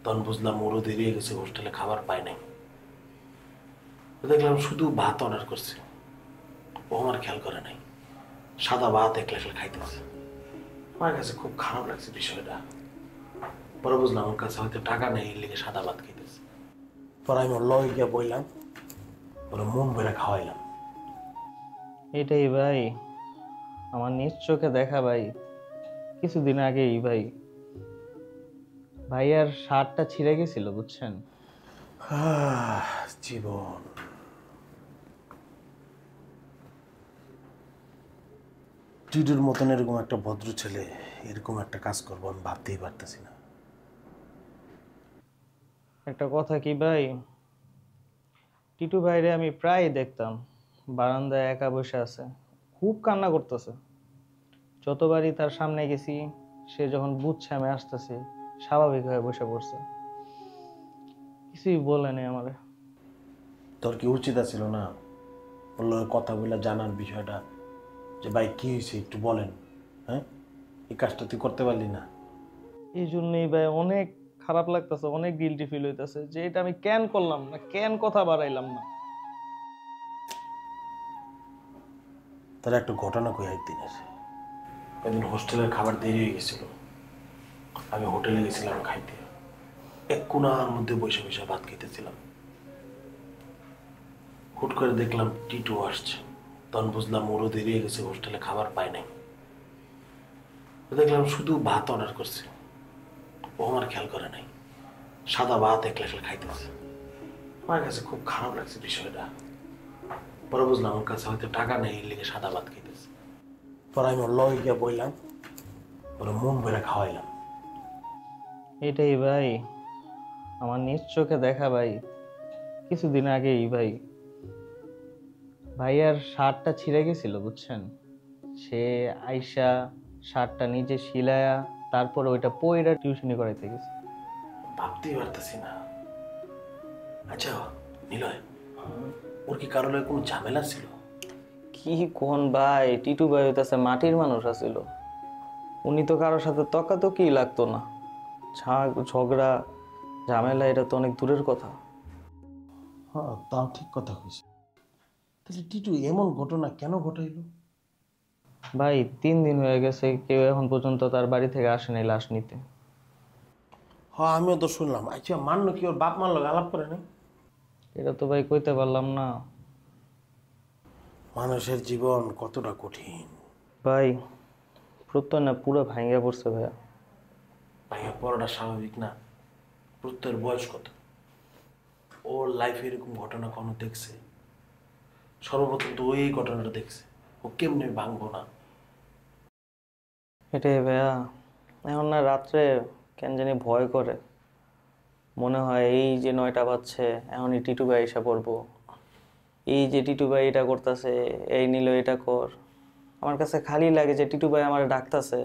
তখন বুঝলাম ওরও দেরি হয়ে গেছে, হোস্টেলে খাবার পায় নাই। দেখলাম শুধু ভাত অর্ডার করছে, ও আমার খেয়াল করে নাই, সাদা ভাত একলা একলা খাইতেছে। আমার কাছে খুব খারাপ লাগছে বিষয়টা। পরে বুঝলাম ওর কাছে হয়তো টাকা নেই, এর লেগে সাদা ভাত খাইতেছে। পরে আমি ওর লগে গিয়ে বললাম, ওরা মন ভরে খাওয়াইলাম। এটাই ভাই আমার নিজ চোখে দেখা ভাই। কিছুদিন আগেই ভাই ভাইয়ার শার্টটা ছিঁড়ে গেছিল বুঝছেন। জীবন। টিটুর মতন এরকম একটা ভদ্র ছেলে এরকম একটা কাজ করবো আমি ভাবতেই পারতেছি না। একটা কথা কি ভাই, টিটু ভাইরে আমি প্রায় দেখতাম বারান্দায় একা বসে আছে, খুব কান্না করতেছে। যতবারই তার সামনে গেছি সে যখন বুঝছে আমি আসতেছি স্বাভাবিক হয়ে বসে পড়ছে, কিছুই বলেনি আমারে। তোর কি উচিত ছিল না বললো কথা বলে জানার বিষয়টা, যে ভাই কি হয়েছে একটু বলেন। হ্যাঁ, এই কাজটা তুই করতে পারলি না? এই জন্যই ভাই অনেক খারাপ লাগতেছে, অনেক গিল্টি ফিল হইতেছে যে এটা আমি কেন করলাম না, কেন কথা বাড়াইলাম না। তার একটা ঘটনা কই একদিনের। একদিন হোস্টেলের খাবার দেরি হয়ে গেছিল, আমি হোটেলে গেছিলাম খাইতে। এক কোণার মধ্যে বসে বসে ভাত খেতেছিলাম। হুট করে দেখলাম টিটু আসছে, তখন বুঝলাম ওরও দেরি হয়ে গেছে, হোস্টেলে খাবার পায় নাই। দেখলাম শুধু ভাত অর্ডার করছে, ও আমার খেয়াল করে নাই, সাদা ভাত একলা একলা খাইতেছে। আমার কাছে খুব খারাপ লাগছে বিষয়টা। পরে বুঝলাম ওর কাছে হয়তো টাকা নেই, এর লেগে সাদা ভাত খাইতেছে। পরে আমি ওর লগে গিয়ে বললাম, ওরা মন ভরে খাওয়াইলাম। এটাই ভাই আমার নিজ চোখে দেখা ভাই। কিছুদিন আগেই ভাই ভাইয়ার শার্টটা ছিঁড়ে গেছিল বুঝছেন। সে আইসা শার্টটা নিজে সিলায়া তারপরে ওইটা পইরা টিউশনি করাইতে গেছে। ভাবতেই পারতেছি না। আচ্ছা নিলয়, ওর কি কারণে কোনো ঝামেলা ছিল? কি কোন ভাই, টিটু ভাই হইতাছে মাটির মানুষ আছিল। উনি তো কারোর সাথে তকাতকি লাগতো না, ঝগড়া ঝামেলা এটা তো অনেক দূরের কথা। হ্যাঁ, তাও ঠিক কথা কইছে। তাহলে টিটু এমন ঘটনা কেন ঘটাইলো? ভাই 3 দিন হয়ে গেছে, কেউ এখন পর্যন্ত তার বাড়ি থেকে আসেনি লাশ নিতে। হ্যাঁ, আমিও তো শুনলাম। আচ্ছা মানলো কি ওর বাপ মার লোক আলাপ করে নাই? এটা তো ভাই কইতে পারলাম না। মানুষের জীবন কতটা কঠিন। ভাই প্রত্যয় না পুরো ভাঙ্গা পড়ছে ভাইয়া। ভাইয়া পড়াটা স্বাভাবিক না। প্রত্যয়ের বয়স কত? ওর লাইফে এরকম ঘটনা কোনো দেখছে? সর্বপ্রথম তো ওই ঘটনাটা দেখছে, ও কেমনে ভাঙবো না? এটাই ভাইয়া, এখন না রাত্রে কেন জানি ভয় করে। মনে হয় এই যে 9টা বাজছে এখনই টিটু ভাই এসে পড়বো, এই যে টিটু ভাই এটা করতেছে, এই নিল এটা কর। আমার কাছে খালি লাগে যে টিটু ভাই আমার ডাকতেছে।